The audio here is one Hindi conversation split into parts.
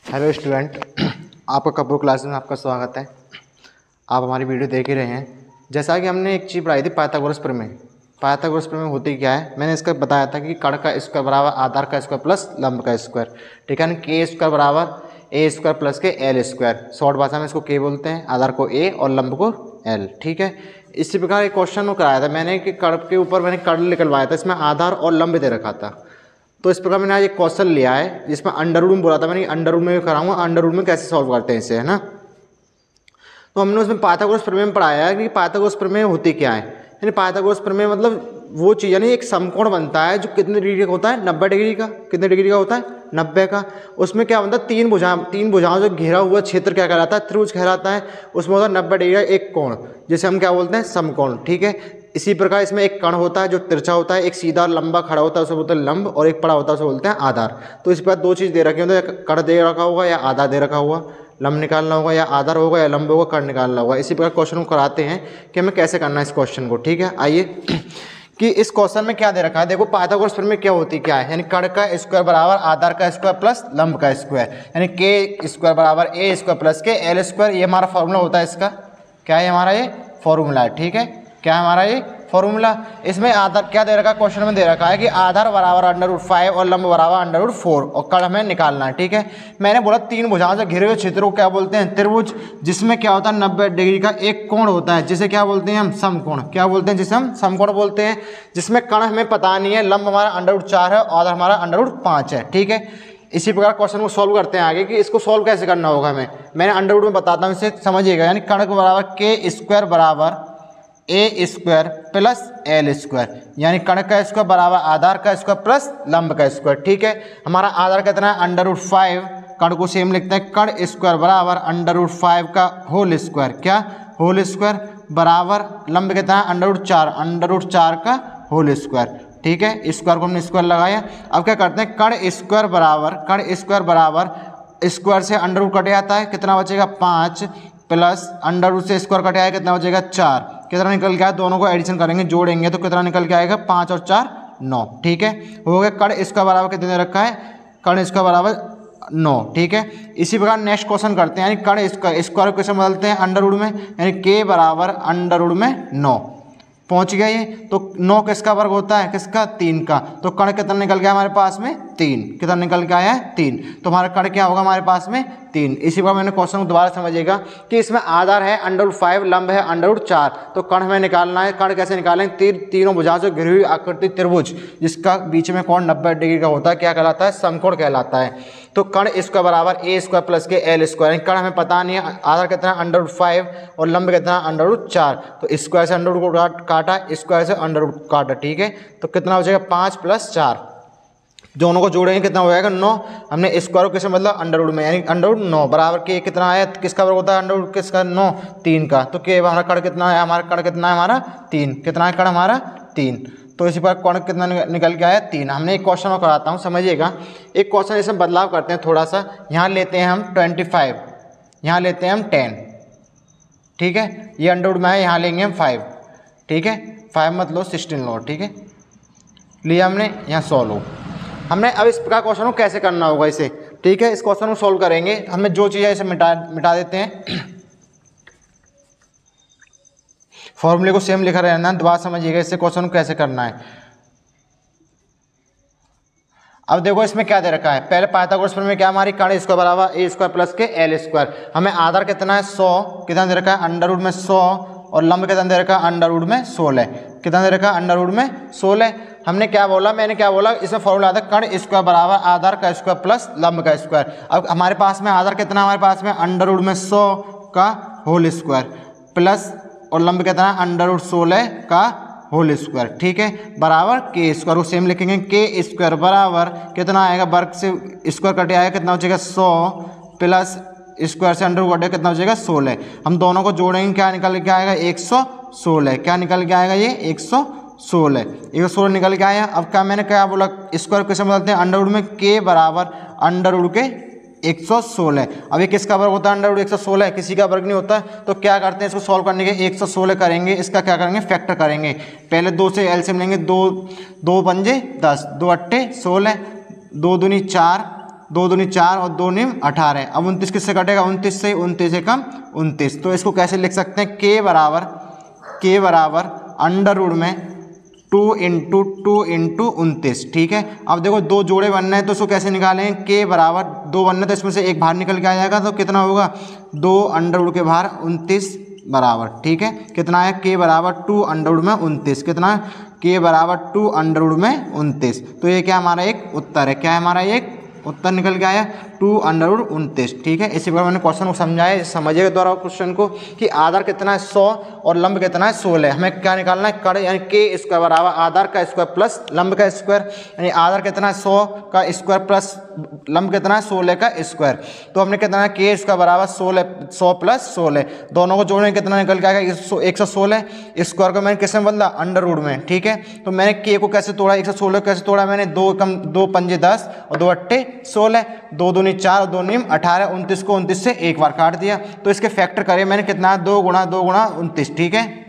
हेलो स्टूडेंट, आपका कपूर क्लास में आपका स्वागत है। आप हमारी वीडियो देख ही रहे हैं। जैसा कि हमने एक चीज़ पढ़ाई थी पाइथागोरस प्रमेय। पाइथागोरस प्रमेय होती क्या है, मैंने इसका बताया था कि कण का स्क्वायर बराबर आधार का स्क्वायर प्लस लंब का स्क्वायर। ठीक है ना, के स्क्वायर बराबर ए स्क्वायर प्लस के एल स्क्वायर। शॉर्ट भाषा में इसको के बोलते हैं, आधार को ए और लंब को एल। ठीक है, इसी प्रकार एक क्वेश्चन कराया था मैंने कि कण के ऊपर मैंने कण निकलवाया था, इसमें आधार और लंब दे रखा था। तो इस प्रकार मैंने आज एक क्वेश्चन लिया है जिसमें अंडर रूट में बोला था मैंने, अंडर रूट में कराऊंगा, अंडर रूट में कैसे सॉल्व करते हैं इसे, है ना। तो हमने उसमें पाइथागोरस प्रमेय में पढ़ाया है कि पाइथागोरस प्रमेय होती क्या है। यानी पाइथागोरस प्रमेय मतलब वो चीज़, यानी एक समकोण बनता है जो कितने डिग्री का होता है, 90 डिग्री का। कितने डिग्री का होता है, 90 का। उसमें क्या बनता है, तीन भुजाओं से घिरा हुआ क्षेत्र क्या कहलाता है, त्रिभुज कहलाता है। उसमें होता है 90 डिग्री का एक कोण, जिसे हम क्या बोलते हैं, समकोण। ठीक है, इसी प्रकार इसमें एक कण होता है जो तिरछा होता है, एक सीधा और लंबा खड़ा होता है उसे बोलते हैं लंब, और एक पड़ा होता है उसे बोलते हैं आधार। तो इस पर दो चीज़ दे रखी होती है, कण दे रखा होगा या आधार दे रखा हुआ। लंब निकालना होगा या आधार होगा या लंब होगा, कण निकालना होगा। इसी प्रकार क्वेश्चन को कराते हैं कि हमें कैसे करना है इस क्वेश्चन को। ठीक है, आइए कि इस क्वेश्चन में क्या दे रखा है। देखो पाइथागोरस प्रमेय क्या होती क्या है, यानी कण का स्क्वायर बराबर आधार का स्क्वायर प्लस लंब का स्क्वायर, यानी के स्क्वायर बराबर ए स्क्वायर प्लस के एल स्क्वायर। ये हमारा फॉर्मूला होता है इसका। क्या है हमारा ये फॉर्मूला है। ठीक है, क्या है हमारा ये फॉर्मूला। इसमें आधार क्या दे रखा है, क्वेश्चन में दे रखा है कि आधार बराबर √5 और लंब बराबर √4 और कण हमें निकालना है। ठीक है, मैंने बोला तीन भुजाओं से घिरे हुए क्षेत्र को क्या बोलते हैं, त्रिभुज, जिसमें क्या होता है 90 डिग्री का एक कोण होता है, जिसे क्या बोलते हैं हम, समकोण। क्या बोलते हैं, जिसे हम समकोण बोलते हैं। जिसमें कण हमें पता नहीं है, लंब हमारा √4 है और आधार हमारा √5 है। ठीक है, इसी प्रकार क्वेश्चन को सॉल्व करते हैं आगे कि इसको सॉल्व कैसे करना होगा हमें। मैंने अंडर रूट में बताता हूँ, इसे समझिएगा। यानी कण को बराबर के स्क्वायर बराबर ए स्क्वायर प्लस एल स्क्वायर, यानी कण का स्क्वायर बराबर आधार का स्क्वायर प्लस लंब का स्क्वायर। ठीक है, हमारा आधार कितना है, √5। कण को सेम लिखते हैं, कण स्क्वायर बराबर √5 का होल स्क्वायर। क्या, होल स्क्वायर बराबर लंब कितना है, √4 का होल स्क्वायर। ठीक है, स्क्वायर को हमने स्क्वायर लगाया। अब क्या करते हैं, कण स्क्वायर बराबर स्क्वायर से अंडर रूट कट जाता है, कितना बचेगा 5, प्लस अंडर रूट से स्क्वायर कट आएगा, कितना बचेगा 4। कितना निकल के आया, दोनों को एडिशन करेंगे, जोड़ेंगे तो कितना निकल के आएगा, 5 और 4 9। ठीक है, हो गया। कण इसका बराबर कितने दे रखा है, कण इसका बराबर 9। ठीक है, इसी प्रकार नेक्स्ट क्वेश्चन करते हैं। यानी कण इसका स्क्वायर को कैसे बदलते हैं, अंडर रूट में, यानी के बराबर अंडर रूट में 9 पहुंच गया ये। तो 9 किसका वर्ग होता है, किसका, 3 का। तो कण कितना निकल गया हमारे पास में, 3। कितना निकल के आया है, 3। तो हमारा कण क्या होगा हमारे पास में, 3। इसी पर मैंने क्वेश्चन को दोबारा समझिएगा कि इसमें आधार है √5, लंब है √4। तो कण हमें निकालना है। कण कैसे निकालें, तीनों भुजाओं से घिरी हुई आकृति त्रिभुज, जिसका बीच में कोण 90 डिग्री का होता है, क्या कहलाता है, समकोण कहलाता है। तो कण इसका बराबर ए स्क्वायर प्लस के एल स्क्वायर। कण हमें पता नहीं है, आधार कितना √5 और लंब कितना √4। तो स्क्वायर से अंडर रूट को काटा, स्क्वायर से अंडर रूट काटा। ठीक है, तो कितना हो जाएगा, 5 प्लस 4, दोनों को जोड़ेंगे कितना हो जाएगा, 9। हमने स्क्वायर को किसमें मतलब, अंडर रूट में, यानी अंडर रूट 9 बराबर के कितना आया, किसका वर्ग होता है अंडर रूट किसका, 9, 3 का। तो के हमारा कण कितना है, हमारा कण कितना है, हमारा 3। कितना है कण हमारा, 3। तो इसी पर कण कितना निकल के आया, 3। हमने एक क्वेश्चन और कराता हूँ, समझिएगा। एक क्वेश्चन इसमें बदलाव करते हैं थोड़ा सा। यहाँ लेते हैं हम 25, यहाँ लेते हैं हम 10। ठीक है, ये अंडर रूट में है, यहाँ लेंगे हम 5। ठीक है, 5 मत लो, 16 लो। ठीक है, लिया हमने, यहाँ 100 लो हमने। अब इस प्रकार क्वेश्चन को कैसे करना होगा इसे। ठीक है, इस क्वेश्चन को सॉल्व करेंगे। हमें जो चीज़ है इसे मिटा देते हैं। फॉर्मूले को सेम लिखा रहना, दोबारा समझिएगा इससे क्वेश्चन को कैसे करना है। अब देखो इसमें क्या दे रखा है, पहले पाइथागोरस प्रमेय में क्या, हमारी कण स्क्वायर बराबर ए स्क्वायर प्लस के एल स्क्वायर। हमें आधार कितना है, 100। कितना दे रखा है, अंडर रूट में 100, और लंब कितना दे रखा है, अंडर रूट में 16। कितना दे रखा है, अंडर रूट में 16। हमने क्या बोला, मैंने क्या बोला, इसमें फॉर्मूला आता है कण स्क्वायर बराबर आधार का स्क्वायर प्लस लंब का स्क्वायर। अब हमारे पास में आधार कितना, हमारे पास में अंडर रूट में 100 का होल स्क्वायर, प्लस और लंब कितना है, अंडर रूट 16 का होल स्क्वायर। ठीक है, बराबर के स्क्वायर को सेम लिखेंगे, के स्क्वायर बराबर कितना आएगा, वर्ग से स्क्वायर कटे आएगा, कितना हो जाएगा 100, प्लस स्क्वायर से अंडर रूट कटे, कितना हो जाएगा 16। हम दोनों को जोड़ेंगे, क्या निकल के आएगा, 116। क्या निकल के आएगा, ये 116 निकल के आया। अब क्या मैंने क्या बोला, स्क्वायर कैसे बदलते हैं, अंडर रूट में, के बराबर अंडर रूट के 116। अब ये किसका वर्ग होता है, अंडर रूट 116, किसी का वर्ग नहीं होता। तो क्या करते हैं, इसको सॉल्व करने के 116 करेंगे, इसका क्या करेंगे, फैक्टर करेंगे। पहले 2 से एलसीएम लेंगे, 2 पंजे 10, 2 अट्ठे 16, 2 दूनी 4, 2 दूनी 4 और 2 नीम 18। अब 29 किससे कटेगा, 29 से, 29 एकम 29। तो इसको कैसे लिख सकते हैं, k बराबर अंडर रूट में 2 इंटू 29। ठीक है, अब देखो 2 जोड़े बनना है तो उसको कैसे निकालें, k बराबर 2 बनना है तो इसमें से एक बाहर निकल के आ जाएगा तो कितना होगा 2 अंडर रूट के बाहर 29 बराबर। ठीक है, कितना है k बराबर 2 अंडर रूट में 29, कितना k बराबर 2 अंडर रूट में 29। तो ये क्या हमारा एक उत्तर है, क्या है हमारा एक उत्तर निकल के आया 2 अंडर रूट 29। ठीक है, इसी प्रकार मैंने क्वेश्चन को समझाया, समझिएगा द्वारा क्वेश्चन को कि आधार कितना है 100 और लंब कितना है 16। हमें क्या निकालना है, कड़ यानी के स्क्वायर बराबर आधार का स्क्वायर प्लस लंब का स्क्वायर, यानी आधार कितना है 100 का स्क्वायर प्लस लंब कितना है 16 का स्क्वायर। तो हमने कितना है के स्क्वायर बराबर 100 प्लस 16, दोनों को जोड़ने कितना निकल के आएगा 116। स्क्वायर को मैंने किसमें बदला, अंडर रूट में। ठीक है, तो मैंने के को कैसे तोड़ा, 116 कैसे तोड़ा मैंने, 2 पंजे 10 और 2 अट्ठे 16, 2 दूनी 4 और 2 नीम 18, 29 को 29 से एक बार काट दिया तो इसके फैक्टर करे मैंने कितना, 2 गुणा 29। ठीक है,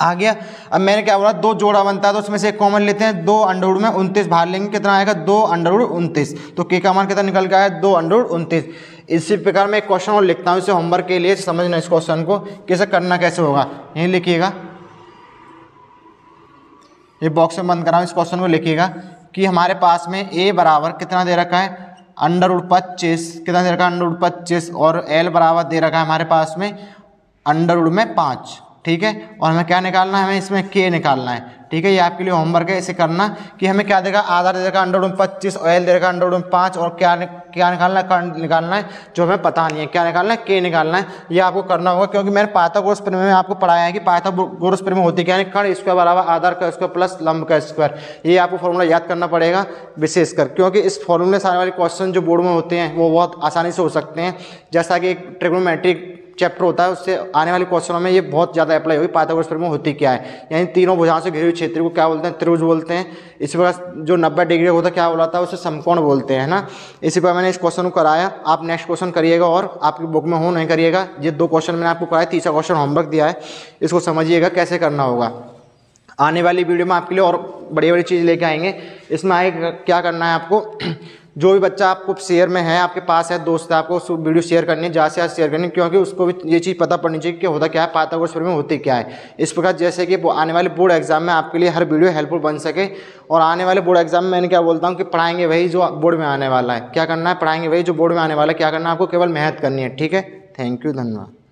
आ गया। अब मैंने क्या बोला, 2 जोड़ा बनता है तो उसमें से एक कॉमन लेते हैं, 2 अंडर रूट में 29 बाहर लेंगे, कितना आएगा 2 अंडर रूट 29। तो के का मान कितना निकल के आया 2 अंडर रूट 29। इसी प्रकार मैं एक क्वेश्चन और लिखता हूँ, इसे होमवर्क के लिए समझना, इस क्वेश्चन को कैसे करना कैसे होगा, यही लिखिएगा, ये बॉक्स में बंद कराऊँ, इस क्वेश्चन को लिखिएगा कि हमारे पास में a बराबर कितना दे रखा है, अंडर रूट 25, कितना दे रखा है अंडर रूट 25, और l बराबर दे रखा है हमारे पास में अंडर रूट में 5। ठीक है, और हमें क्या निकालना है, हमें इसमें k निकालना है। ठीक है, ये आपके लिए होमवर्क है, इसे करना कि हमें क्या देगा, आधार दे रखा अंडर रूट 25 और l दे रखा अंडर रूट 5, और क्या निकालना है जो हमें पता नहीं है, क्या निकालना है, k निकालना है। ये आपको करना होगा क्योंकि मैंने पाइथागोरस प्रमेय में आपको पढ़ाया है कि पाइथागोरस प्रमेय होती क्या है, कण स्क्वायर बराबर आधार का स्क्वायर प्लस लंब का स्क्वायर। ये आपको फॉर्मूला याद करना पड़ेगा विशेषकर, क्योंकि इस फॉर्मूले सारे वाले क्वेश्चन जो बोर्ड में होते हैं वो बहुत आसानी से हो सकते हैं। जैसा कि एक ट्रिग्नोमेट्रिक चैप्टर होता है, उससे आने वाले क्वेश्चनों में ये बहुत ज़्यादा अप्लाई होगी। पाइथागोरस प्रमेय होती क्या है, यानी तीनों भुजाओं से घिरे हुए क्षेत्र को क्या बोलते हैं, त्रिभुज बोलते हैं। इसी प्रकार जो 90 डिग्री होता है क्या बोला था, उसे समकोण बोलते हैं ना। इसी प्रकार मैंने इस क्वेश्चन को कराया, आप नेक्स्ट क्वेश्चन करिएगा और आपकी बुक में हो नहीं करिएगा। ये 2 क्वेश्चन मैंने आपको कराया, तीसरा क्वेश्चन होमवर्क दिया है, इसको समझिएगा कैसे करना होगा। आने वाली वीडियो में आपके लिए और बड़ी बड़ी चीज़ लेके आएंगे। इसमें आगे क्या करना है आपको, जो भी बच्चा आपको शेयर में है, आपके पास है दोस्त है, आपको उसको वीडियो शेयर करनी है, ज़्यादा से ज़्यादा शेयर करनी है, क्योंकि उसको भी ये चीज़ पता पड़नी चाहिए कि होता क्या है, पाइथागोरस प्रमेय होती क्या है। इस प्रकार जैसे कि आने वाले बोर्ड एग्जाम में आपके लिए हर वीडियो हेल्पफुल बन सके। और आने वाले बोर्ड एग्जाम में मैंने क्या बोलता हूँ कि पढ़ाएंगे वही जो बोर्ड में आने वाला है, क्या करना है, पढ़ाएंगे वही जो बोर्ड में आने वाला है, क्या करना है आपको, केवल मेहनत करनी है। ठीक है, थैंक यू, धन्यवाद।